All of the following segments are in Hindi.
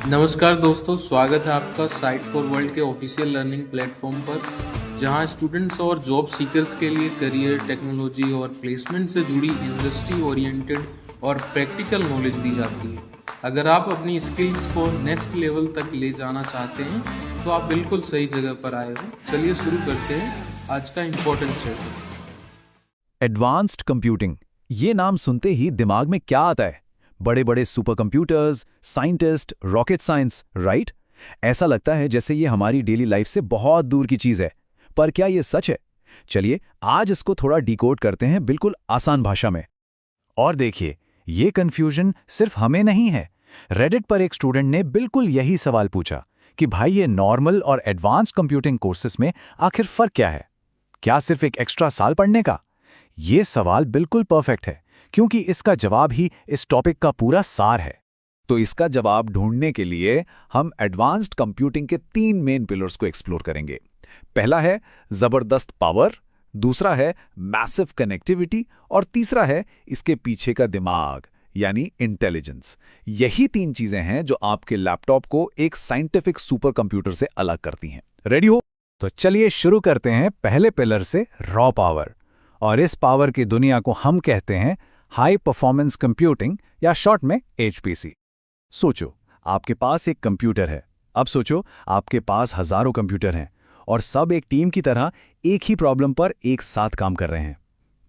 नमस्कार दोस्तों, स्वागत है आपका साइट फॉर वर्ल्ड के ऑफिशियल लर्निंग प्लेटफॉर्म पर, जहां स्टूडेंट्स और जॉब सीकर्स के लिए करियर, टेक्नोलॉजी और प्लेसमेंट से जुड़ी इंडस्ट्री ओरिएंटेड और प्रैक्टिकल नॉलेज दी जाती है। अगर आप अपनी स्किल्स को नेक्स्ट लेवल तक ले जाना चाहते हैं, तो आप बिल्कुल सही जगह पर आए हो। चलिए शुरू करते हैं आज का इम्पोर्टेंट सेशन। एडवांस्ड कंप्यूटिंग, ये नाम सुनते ही दिमाग में क्या आता है? बड़े बड़े super computers, scientist, rocket science, right? ऐसा लगता है जैसे ये हमारी डेली लाइफ से बहुत दूर की चीज है। पर क्या ये सच है? चलिए आज इसको थोड़ा डिकोड करते हैं बिल्कुल आसान भाषा में। और देखिए, ये कंफ्यूजन सिर्फ हमें नहीं है। रेडिट पर एक स्टूडेंट ने बिल्कुल यही सवाल पूछा कि भाई ये नॉर्मल और एडवांस्ड कंप्यूटिंग कोर्सेस में आखिर फर्क क्या है? क्या सिर्फ एक एक्स्ट्रा साल पढ़ने का? ये सवाल बिल्कुल परफेक्ट है, क्योंकि इसका जवाब ही इस टॉपिक का पूरा सार है। तो इसका जवाब ढूंढने के लिए हम एडवांस्ड कंप्यूटिंग के 3 मेन पिलर्स को एक्सप्लोर करेंगे। पहला है जबरदस्त पावर, दूसरा है मैसिव कनेक्टिविटी और तीसरा है इसके पीछे का दिमाग यानी इंटेलिजेंस। यही 3 चीजें हैं जो आपके लैपटॉप को एक साइंटिफिक सुपर कंप्यूटर से अलग करती हैं। रेडी हो? तो चलिए शुरू करते हैं पहले पिलर से, रॉ पावर। और इस पावर की दुनिया को हम कहते हैं हाई परफॉर्मेंस कंप्यूटिंग या शॉर्ट में एचपीसी। सोचो, आपके पास एक कंप्यूटर है। अब सोचो, आपके पास हजारों कंप्यूटर हैं और सब एक टीम की तरह एक ही प्रॉब्लम पर एक साथ काम कर रहे हैं।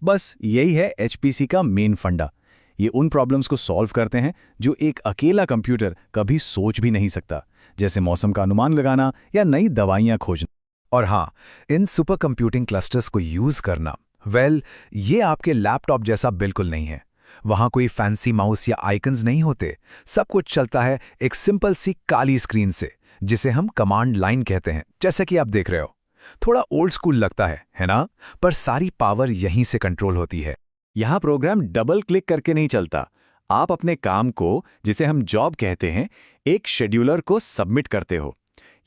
बस यही है एचपीसी का मेन फंडा। ये उन प्रॉब्लम्स को सॉल्व करते हैं जो एक अकेला कंप्यूटर कभी सोच भी नहीं सकता, जैसे मौसम का अनुमान लगाना या नई दवाइयां खोजना। और हाँ, इन सुपर कंप्यूटिंग क्लस्टर्स को यूज करना, ये आपके लैपटॉप जैसा बिल्कुल नहीं है। वहां कोई फैंसी माउस या आइकन्स नहीं होते। सब कुछ चलता है एक सिंपल सी काली स्क्रीन से, जिसे हम कमांड लाइन कहते हैं, जैसा कि आप देख रहे हो। थोड़ा ओल्ड स्कूल लगता है ना? पर सारी पावर यहीं से कंट्रोल होती है। यहाँ प्रोग्राम डबल क्लिक करके नहीं चलता। आप अपने काम को, जिसे हम जॉब कहते हैं, एक शेड्यूलर को सबमिट करते हो।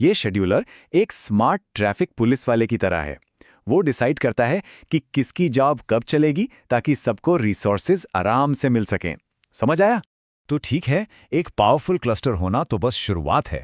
ये शेड्यूलर एक स्मार्ट ट्रैफिक पुलिस वाले की तरह है। वो डिसाइड करता है कि किसकी जॉब कब चलेगी, ताकि सबको रिसोर्सेज आराम से मिल सकें। समझ आया? तो ठीक है, एक पावरफुल क्लस्टर होना तो बस शुरुआत है।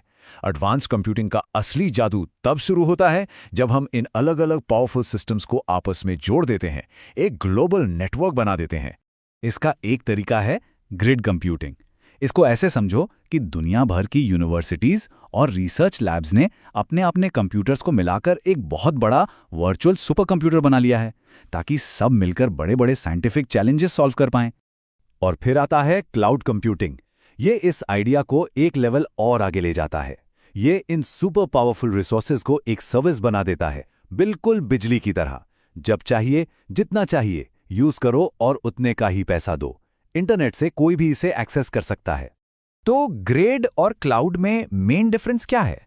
एडवांस कंप्यूटिंग का असली जादू तब शुरू होता है जब हम इन अलग अलग पावरफुल सिस्टम्स को आपस में जोड़ देते हैं, एक ग्लोबल नेटवर्क बना देते हैं। इसका एक तरीका है ग्रिड कंप्यूटिंग। इसको ऐसे समझो कि दुनिया भर की यूनिवर्सिटीज और रिसर्च लैब्स ने अपने अपने कंप्यूटर्स को मिलाकर एक बहुत बड़ा वर्चुअल सुपर कंप्यूटर बना लिया है, ताकि सब मिलकर बड़े बड़े साइंटिफिक चैलेंजेस सॉल्व कर पाएं। और फिर आता है क्लाउड कंप्यूटिंग। ये इस आइडिया को एक लेवल और आगे ले जाता है। ये इन सुपर पावरफुल रिसोर्सेज को एक सर्विस बना देता है, बिल्कुल बिजली की तरह। जब चाहिए, जितना चाहिए यूज करो और उतने का ही पैसा दो। इंटरनेट से कोई भी इसे एक्सेस कर सकता है। तो ग्रेड और क्लाउड में मेन डिफरेंस क्या है?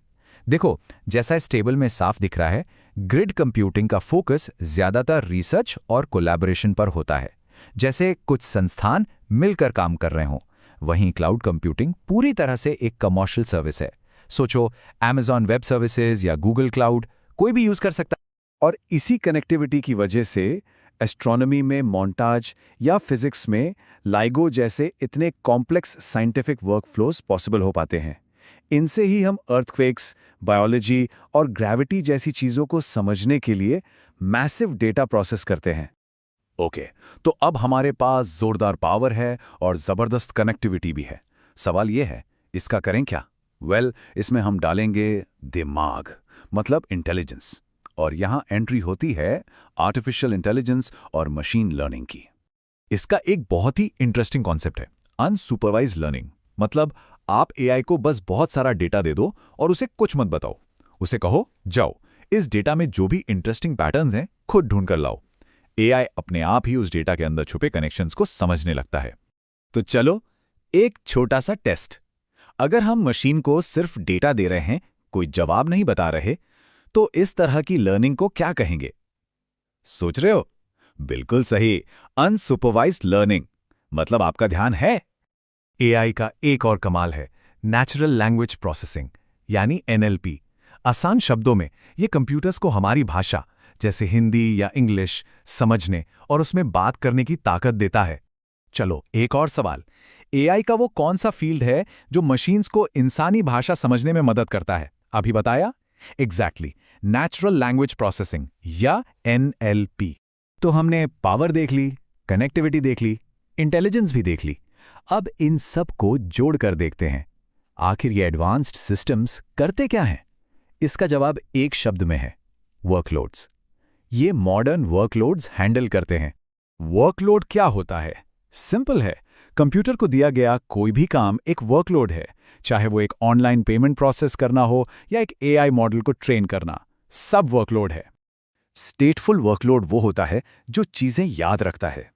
देखो, जैसा इस टेबल में साफ दिख रहा है, ग्रिड कंप्यूटिंग का फोकस ज्यादातर रिसर्च और कोलैबोरेशन पर होता है, जैसे कुछ संस्थान मिलकर काम कर रहे हों। वहीं क्लाउड कंप्यूटिंग पूरी तरह से एक कमर्शियल सर्विस है। सोचो, Amazon वेब सर्विसेज या गूगल क्लाउड, कोई भी यूज कर सकता है। और इसी कनेक्टिविटी की वजह से एस्ट्रोनॉमी में मोन्टाज या फिजिक्स में लाइगो जैसे इतने कॉम्प्लेक्स साइंटिफिक वर्कफ्लोज पॉसिबल हो पाते हैं। इनसे ही हम अर्थक्वेक्स, बायोलॉजी और ग्रेविटी जैसी चीज़ों को समझने के लिए मैसिव डेटा प्रोसेस करते हैं। ओके, तो अब हमारे पास जोरदार पावर है और ज़बरदस्त कनेक्टिविटी भी है। सवाल यह है, इसका करें क्या? इसमें हम डालेंगे दिमाग, मतलब इंटेलिजेंस। और यहां एंट्री होती है आर्टिफिशियल इंटेलिजेंस और मशीन लर्निंग की। इसका एक बहुत ही इंटरेस्टिंग कॉन्सेप्ट है, अनसुपरवाइज्ड लर्निंग। मतलब आप एआई को बस बहुत सारा डेटा दे दो और उसे कुछ मत बताओ। उसे कहो, जाओ इस डेटा में जो भी इंटरेस्टिंग पैटर्न्स हैं खुद ढूंढ कर लाओ। एआई अपने आप ही उस डेटा के अंदर छुपे कनेक्शंस को समझने लगता है। तो चलो, एक छोटा सा टेस्ट। अगर हम मशीन को सिर्फ डेटा दे रहे हैं, कोई जवाब नहीं बता रहे, तो इस तरह की लर्निंग को क्या कहेंगे? सोच रहे हो? बिल्कुल सही, अनसुपरवाइज्ड लर्निंग। मतलब आपका ध्यान है। एआई का एक और कमाल है नेचुरल लैंग्वेज प्रोसेसिंग, यानी एनएलपी। आसान शब्दों में ये कंप्यूटर्स को हमारी भाषा, जैसे हिंदी या इंग्लिश, समझने और उसमें बात करने की ताकत देता है। चलो एक और सवाल। एआई का वो कौन सा फील्ड है जो मशीन्स को इंसानी भाषा समझने में मदद करता है? अभी बताया? एग्जैक्टली, नेचुरल लैंग्वेज प्रोसेसिंग या एनएलपी। तो हमने पावर देख ली, कनेक्टिविटी देख ली, इंटेलिजेंस भी देख ली। अब इन सब को जोड़कर देखते हैं, आखिर ये एडवांस्ड सिस्टम्स करते क्या हैं? इसका जवाब एक शब्द में है, वर्कलोड्स। ये मॉडर्न वर्कलोड्स हैंडल करते हैं। वर्कलोड क्या होता है? सिंपल है, कंप्यूटर को दिया गया कोई भी काम एक वर्कलोड है, चाहे वो एक ऑनलाइन पेमेंट प्रोसेस करना हो या एक एआई मॉडल को ट्रेन करना, सब वर्कलोड है। स्टेटफुल वर्कलोड वो होता है जो चीजें याद रखता है,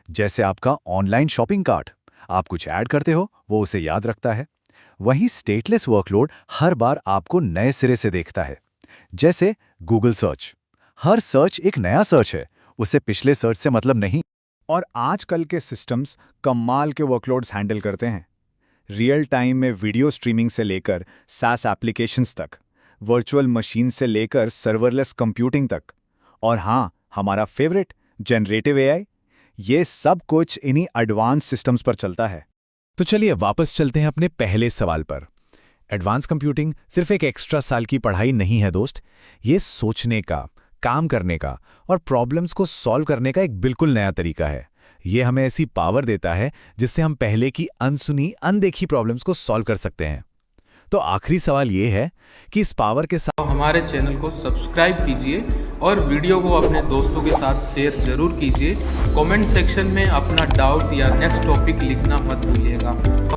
जैसे आपका ऑनलाइन शॉपिंग कार्ट। आप कुछ ऐड करते हो, वो उसे याद रखता है। वहीं स्टेटलेस वर्कलोड हर बार आपको नए सिरे से देखता है, जैसे गूगल सर्च। हर सर्च एक नया सर्च है, उसे पिछले सर्च से मतलब नहीं। और आजकल के सिस्टम्स कमाल के वर्कलोड्स हैंडल करते हैं। रियल टाइम में वीडियो स्ट्रीमिंग से लेकर सास एप्लीकेशंस तक, वर्चुअल मशीन से लेकर सर्वरलेस कंप्यूटिंग तक, और हाँ, हमारा फेवरेट जनरेटिव एआई, ये सब कुछ इन्हीं एडवांस सिस्टम्स पर चलता है। तो चलिए वापस चलते हैं अपने पहले सवाल पर। एडवांस कंप्यूटिंग सिर्फ एक एक्स्ट्रा साल की पढ़ाई नहीं है दोस्त, ये सोचने का, काम करने का और प्रॉब्लम्स को सॉल्व करने का एक बिल्कुल नया तरीका है। ये हमें ऐसी पावर देता है जिससे हम पहले की अनसुनी, अनदेखी प्रॉब्लम्स को सॉल्व कर सकते हैं। तो आखिरी सवाल ये है कि इस पावर के साथ हमारे चैनल को सब्सक्राइब कीजिए और वीडियो को अपने दोस्तों के साथ शेयर जरूर कीजिए। कमेंट सेक्शन में अपना डाउट या नेक्स्ट टॉपिक लिखना मत भूलिएगा।